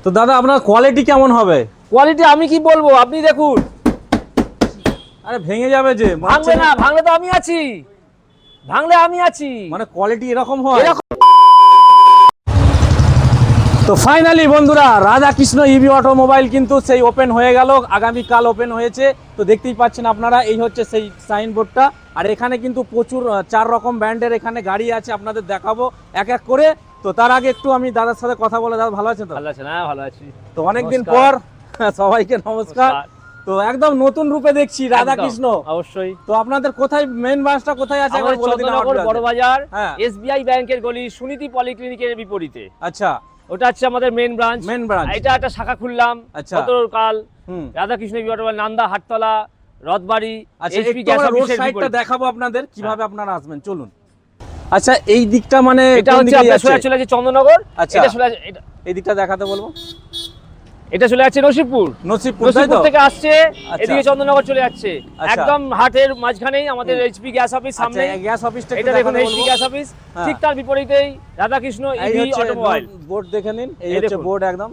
তো দাদা আপনার কোয়ালিটি কেমন হবে? কোয়ালিটি আমি কি বলবো, আপনি দেখুন। আরে ভেঙে যাবে যে। ভাঙবে না, ভাঙলে তো আমি আছি, ভাঙলে আমি আছি। মানে কোয়ালিটি এরকম হয়? এরকম। তো ফাইনালি বন্ধুরা, রাধাকৃষ্ণ ইভি অটোমোবাইল কিন্তু সেই ওপেন হয়ে গেল, আগামীকাল ওপেন হয়েছে। তো দেখতেই পাচ্ছেন আপনারা, এই হচ্ছে সেই সাইনবোর্ডটা। আর এখানে কিন্তু প্রচুর 4 রকম ব্র্যান্ডের এখানে গাড়ি আছে, আপনাদের দেখাবো এক এক করে। তো তার আগে একটু আমি দাদার সাথে কথা বলে। দাদা ভালো আছেন তো? ভালো আছেন? হ্যাঁ ভালো আছি। তো অনেকদিন পর সবাইকে নমস্কার। তো একদম নতুন রূপে দেখছি রাধাকৃষ্ণ। অবশ্যই। তো আপনাদের কোথায় মেন ব্রাঞ্চটা কোথায় আছে একবার বলে দিন। চন্দ্রনগর বড় বাজার, হ্যাঁ। এসবিআই ব্যাংকের গলি, সুনীতি পলিক্লিনিকের বিপরীতে। আচ্ছা, ওটা হচ্ছে আমাদের মেন ব্রাঞ্চ। এটা একটা শাখা খুললাম গতকাল। Radhakrishna EV automobile, Nanda, Hatatala, Rathbari. আচ্ছা, একটু রোড সাইডটা দেখাবো আপনাদের, কিভাবে আপনারা আসবেন, চলুন। আচ্ছা, এই দিকটা মানে এটা হচ্ছে আপনার চলে যাচ্ছে চন্দ্রনগর। আচ্ছা, এই দিকটা দেখাতে বলবো। এটা চলে যাচ্ছে নসিবপুর থেকে আসছে, এদিকে চন্দ্রনগর চলে যাচ্ছে। একদম হাটের মাঝখানেই আমাদের এইচপি গ্যাস অফিস, সামনে গ্যাস অফিসটা। এটা দেখুন এইচপি গ্যাস অফিস, ঠিক তার বিপরীতেই রাধাকৃষ্ণ ইভি অটোমোবাইল। বোর্ড দেখে নিন, এই হচ্ছে বোর্ড, একদম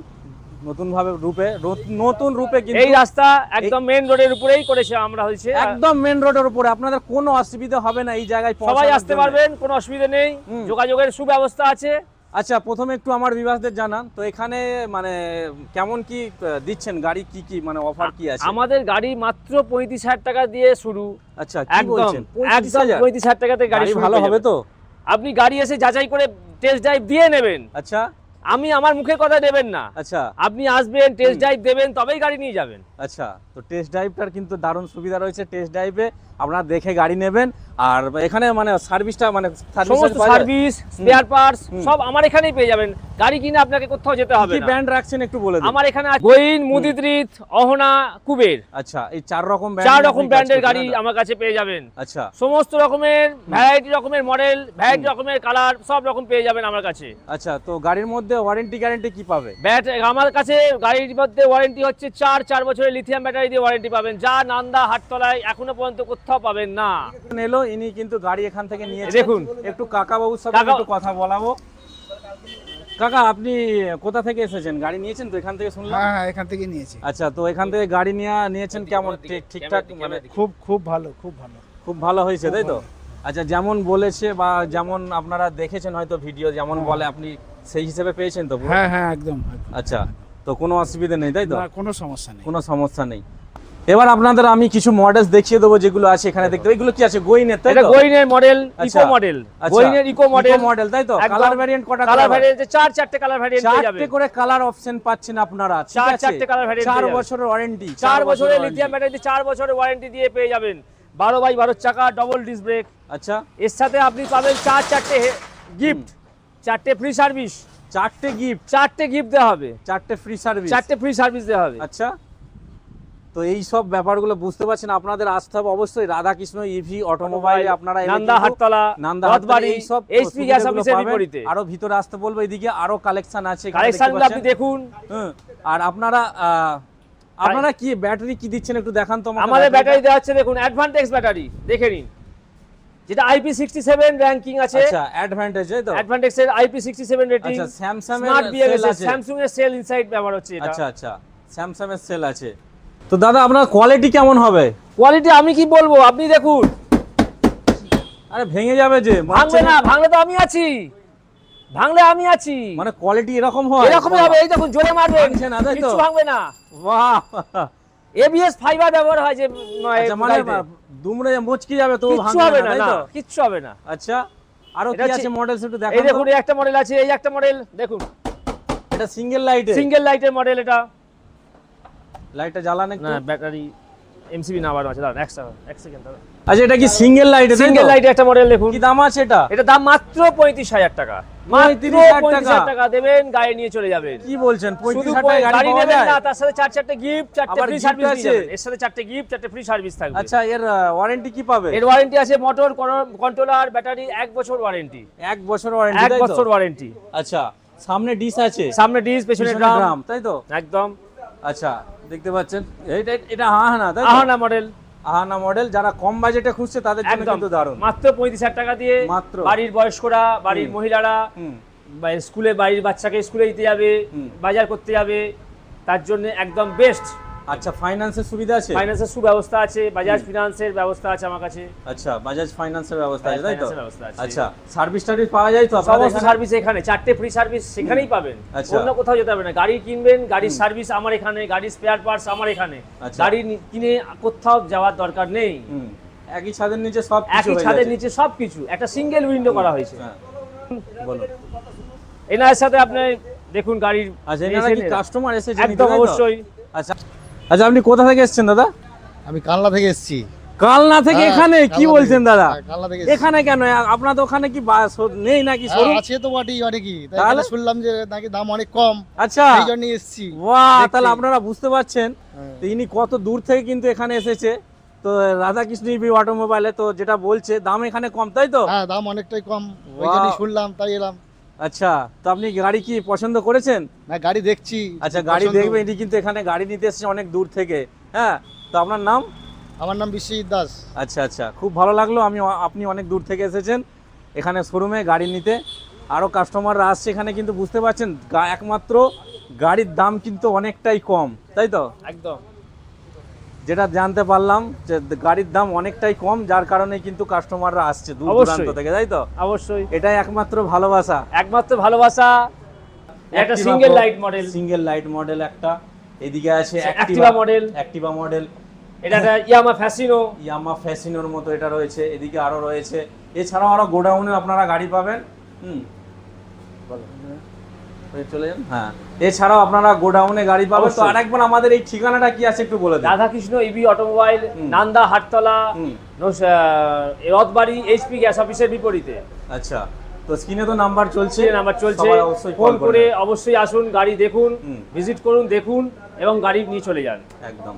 নতুন রূপে কিন্তু এই রাস্তা একদম মেইন রোডের উপরেই করেছে আমরা, হয়েছে একদম মেইন রোডের উপরে। আপনাদের কোনো অসুবিধা হবে না এই জায়গায়, সবাই আসতে পারবেন, কোনো অসুবিধা নেই, যোগাযোগের সুব্যবস্থা আছে। আচ্ছা, প্রথমে একটু আমার বিভাসদের জানান তো, এখানে মানে কেমন কি দিচ্ছেন গাড়ি, কি কি মানে অফার কি আছে? আমাদের গাড়ি মাত্র 35,000 টাকা দিয়ে শুরু। আচ্ছা, কি বলছেন? 35,000 টাকাতে গাড়ি ভালো হবে তো? আপনি গাড়ি এসে যাচাই করে টেস্ট ড্রাইভ দিয়ে নেবেন। আচ্ছা, আমি আমার মুখের কথা নেবেন না। আচ্ছা, আপনি আসবেন, টেস্ট ড্রাইভ দেবেন, তবেই গাড়ি নিয়ে যাবেন। আচ্ছা, তো টেস্ট ড্রাইভটার কিন্তু দারুণ সুবিধা রয়েছে। টেস্ট ড্রাইভে আপনারা দেখে গাড়ি নেবেন। আর এখানে মানে সার্ভিসটা, মানে সমস্ত সার্ভিস, স্পেয়ার পার্টস সব আমার এখানেই পেয়ে যাবেন। গাড়ি কিনে আপনাকে কোথাও যেতে হবে না। কি ব্র্যান্ড রাখছেন একটু বলে দিন। আমার এখানে গোইন, মুদিদ্রিত, অহনা, কুবের। আচ্ছা, এই 4 রকম ব্র্যান্ডের গাড়ি আমার কাছে পেয়ে যাবেন। আচ্ছা, সমস্ত রকমের ভ্যারাইটি রকমের মডেল, ভ্যারাইটি রকমের কালার, সব রকম পেয়ে যাবেন আমার কাছে। আচ্ছা, তো গাড়ির মধ্যে ওয়ারেন্টি গ্যারান্টি কি পাবে? আমার কাছে গাড়ির মধ্যে ওয়ারেন্টি হচ্ছে 4 বছরের লিথিয়াম ব্যাটারি দিয়ে ওয়ারেন্টি পাবেন, যা নান্দা, হাটতলায় এখনো পর্যন্ত কোথাও পাবেন না। এলো, ইনি কিন্তু গাড়ি এখান থেকে নিয়েছেন। দেখুন, একটু কাকা বাবুর সাথে একটু কথা বলাবো। কাকা, আপনি কোথা থেকে এসেছেন? গাড়ি নিয়েছেন তো এখান থেকে শুনলাম? হ্যাঁ, এখান থেকে নিয়েছি। আচ্ছা, তো এখান থেকে গাড়ি নিয়েছেন, কেমন ঠিকঠাক? মানে খুব ভালো, খুব ভালো, খুব ভালো হয়েছে, তাই তো? আচ্ছা, যেমন বলেছে বা যেমন আপনারা দেখেছেন হয়তো ভিডিও, যেমন বলে আপনি সেই হিসেবে পেয়েছেন তো? হ্যাঁ হ্যাঁ, একদম। আচ্ছা, তো কোনো অসুবিধা নেই, তাই তো? না, কোনো সমস্যা নেই, কোনো সমস্যা নেই। এবার আপনাদের আমি কিছু মডেলস দেখিয়ে দেবো যেগুলো আছে এখানে দেখতে। এগুলো কি আছে? গোইনের, তাই তো? এটা গোইনের মডেল, ইকো মডেল। গোইনের ইকো মডেল, তাই তো? কালার ভ্যারিয়েন্ট কটা? কালার ভ্যারিয়েন্টে 4 কালার ভ্যারিয়েন্ট পেয়ে যাবেন। 4টে করে কালার অপশন পাচ্ছেন আপনারা। 4 কালার ভ্যারিয়েন্ট, 4 বছরের ওয়ারেন্টি, 4 বছরের লিথিয়াম ব্যাটারি, 4 বছরের ওয়ারেন্টি দিয়ে পেয়ে যাবেন। 12x12 চাকা, ডবল ডিস্ক ব্রেক। আচ্ছা, এর সাথে আপনি পাবেন 4টে গিফট, 4টে ফ্রি সার্ভিস। 4টে গিফট, 4টে গিফট দেওয়া হবে, 4টে ফ্রি সার্ভিস, 4টে ফ্রি সার্ভিস দেওয়া হবে। আচ্ছা, তো এই সব ব্যাপারগুলো বুঝতে পারছেন। আপনাদের আসতে হবে অবশ্যই রাধাকৃষ্ণ ইভি অটোমোবাইল। আপনারা নান্দা, হাটতলা, রথবাড়ি, এই সব এইচপি গ্যাস অফিসের বিপরীতে। আরো ভিতরে আসতে বলবো, এদিকে আরো কালেকশন আছে, কালেকশনগুলো আপনি দেখুন। আর আপনারা কি ব্যাটারি কি দিচ্ছেন একটু দেখান তো আমাকে। আমাদের ব্যাটারি দেওয়া হচ্ছে, দেখুন, অ্যাডভান্টেক্স ব্যাটারি, দেখে নিন, যেটা IP67 র‍্যাঙ্কিং আছে। আচ্ছা, অ্যাডভান্টেজ, তাই তো? অ্যাডভান্টেক্সের IP67 রেটিং। আচ্ছা, স্যামসাং এর স্মার্ট বিএমএস, আছে, স্যামসাং এর সেল ইনসাইড ব্যবহার হচ্ছে এটা। আচ্ছা আচ্ছা, স্যামসাং এর সেল আছে। তো দাদা আপনার কোয়ালিটি কেমন হবে? কোয়ালিটি আমি কি বলবো, আপনি দেখুন। আরে ভেঙে যাবে যে। ভাঙবে না, ভাঙলে তো আমি আছি, ভাঙলে আমি আছি। মানে কোয়ালিটি এরকম হয়? এরকমই হবে, এই দেখুন, জোরে মারবেন, কিছু ভাঙবে না। বাহ, ABS ফাইবার ব্যবহার হয় যে, মানে দুমড়ে মুচকি যাবে তো কিচ্ছু হবে না, কিচ্ছু হবে না। আচ্ছা, আরো কি আছে মডেলস একটু দেখান। এই দেখুন, এই একটা মডেল আছে, এই একটা মডেল দেখুন, এটা সিঙ্গেল লাইটের মডেল। এটা লাইটটা জ্বালান একটু। না, ব্যাটারি MCB না বাড়ানো আছে, দাঁড়ান এক সেকেন্ড দাঁড়ান। আচ্ছা, এটা কি সিঙ্গেল লাইটের একটা মডেল দেখুন। কি দাম আছে এটা? এটা দাম মাত্র 35,000 টাকা। মাত্র 35,000 টাকা দেবেন, গাড়ি নিয়ে চলে যাবেন। কি বলছেন? 35,000 টাকায় গাড়ি নেবেন পাওয়া যায়? না, তার সাথে 4টে গিফট, 4টে ফ্রি সার্ভিস আছে। এর সাথে 4টে গিফট, 4টে ফ্রি সার্ভিস থাকবে। আচ্ছা, এর ওয়ারেন্টি কি পাবে? এর ওয়ারেন্টি আছে মোটর, কন্ট্রোলার, ব্যাটারি, 1 বছর ওয়ারেন্টি। 1 বছর ওয়ারেন্টি, 1 বছর ওয়ারেন্টি। আচ্ছা, সামনে ডিশ আছে, সামনে ডিশ, পেছনে ড্রাম, তাই তো? একদম। আচ্ছা, দেখতে পাচ্ছেন এটা আহানা, তাই তো? আহানা মডেল। যারা কম বাজেটে খুঁজছে তাদের জন্য কিন্তু দারুণ। মাত্র 35,000 টাকা দিয়ে বাড়ির বয়স্করা, বাড়ির মহিলারা, বা স্কুলে বাড়ির বাচ্চাকে স্কুলে দিতে যাবে, বাজার করতে যাবে, তার জন্য একদম বেস্ট। আচ্ছা, ফাইন্যান্সের সুবিধা আছে? ফাইন্যান্সের সুব্যবস্থা আছে, বাজাজ ফিনান্সের ব্যবস্থা আছে আমার কাছে। আচ্ছা, বাজাজ ফাইন্যান্সের ব্যবস্থা আছে, তাই তো? ফাইন্যান্সের ব্যবস্থা আছে। আচ্ছা, সার্ভিস টার্ভিস পাওয়া যায় তো আপনাদের সমস্ত এখানে? সার্ভিস এখানে, 4টে ফ্রি সার্ভিস সেখানেই পাবেন, আচ্ছা। অন্য কোথাও যেতে হবে না। গাড়ি কিনবেন, গাড়ির সার্ভিস আমার এখানে, গাড়ির স্পেয়ার পার্টস আমার এখানে। আচ্ছা। গাড়ি কিনে কোথাও যাওয়ার দরকার নেই, একই ছাদের নিচে সব কিছু একই হয়ে ছাদের যাচ্ছে। নিচে সবকিছু, একটা সিঙ্গেল উইন্ডো করা হয়েছে। হ্যাঁ, বলুন। এনার সাথে আপনি দেখুন গাড়ির। আচ্ছা, এনারা কি কাস্টমার এসেছে নিতে, একদম তাই তো? অবশ্যই। আচ্ছা আচ্ছা, আপনি কোথা থেকে এসেছেন দাদা? আমি কানলা থেকে এসেছি। কালনা থেকে হ্যাঁ, এখানে? কি কালনা বলছেন থেকে। দাদা? হ্যাঁ, কালনা থেকে এসেছি। এখানে কেন? আপনার তো ওখানে কি নেই নাকি হ্যাঁ, শোরুম? আছে তো বটেই অনেকই, তাই তাহলে? এখানে শুনলাম যে নাকি দাম অনেক কম, আচ্ছা, সেই জন্যই এসেছি। বাহ, দেখতে। তাহলে আপনারা বুঝতে পারছেন হ্যাঁ। তো ইনি কত দূর থেকে কিন্তু এখানে এসেছে। তো রাধাকৃষ্ণ ইবি অটোমোবাইলে তো যেটা বলছে দাম এখানে কম, তাই তো? হ্যাঁ, দাম অনেকটাই কম, ওই Wow. জন্যই শুনলাম তাই এলাম। আচ্ছা, তো আপনি গাড়ি কি পছন্দ করেছেন? না, গাড়ি দেখছি। আচ্ছা, গাড়ি পছন্দ। দেখবেন, ইনি কিন্তু এখানে গাড়ি নিতে এসেছে অনেক দূর থেকে। হ্যাঁ, তো আপনার নাম? আমার নাম বিশ্বজিৎ দাস। আচ্ছা আচ্ছা, খুব ভালো লাগলো। আপনি অনেক দূর থেকে এসেছেন এখানে শোরুমে গাড়ি নিতে। আরও কাস্টমাররা আসছে এখানে, কিন্তু বুঝতে পারছেন একমাত্র গাড়ির দাম কিন্তু অনেকটাই কম, তাই তো? একদম যেটা জানতে পারলাম যে গাড়ির দাম অনেকটাই কম, যার কারণে কিন্তু কাস্টমাররা আসছে দূর অবশ্যই। দূরান্ত থেকে, তাই তো? অবশ্যই, এটাই একমাত্র ভালোবাসা। একমাত্র ভালোবাসা। একটা single light model, single light model একটা, এদিকে আছে অ্যাক্টিভা মডেল, অ্যাক্টিভা মডেল, এটা একটা ইয়ামা ফ্যাসিনো, ইয়ামা ফ্যাসিনোর মতো এটা রয়েছে, এদিকে আরো রয়েছে। এছাড়াও আরো গোডাউনে আপনারা গাড়ি পাবেন। চলে যান। হ্যাঁ, এছাড়াও আপনারা গোডাউনে গাড়ি পাবেন। তো অবশ্যই। আরেকবার আমাদের এই ঠিকানাটা কি আছে একটু বলে দিন। Radhakrishna EV automobile, Nanda Hatatala, Rathbari, HP gas অফিসের বিপরীতে। আচ্ছা, তো স্ক্রিনে তো নাম্বার চলছে, নাম্বার চলছে, সবাই অবশ্যই ফোন কল করে করবেন। অবশ্যই আসুন, গাড়ি দেখুন, হুম। ভিজিট করুন, দেখুন এবং গাড়ি নিয়ে চলে যান। একদম।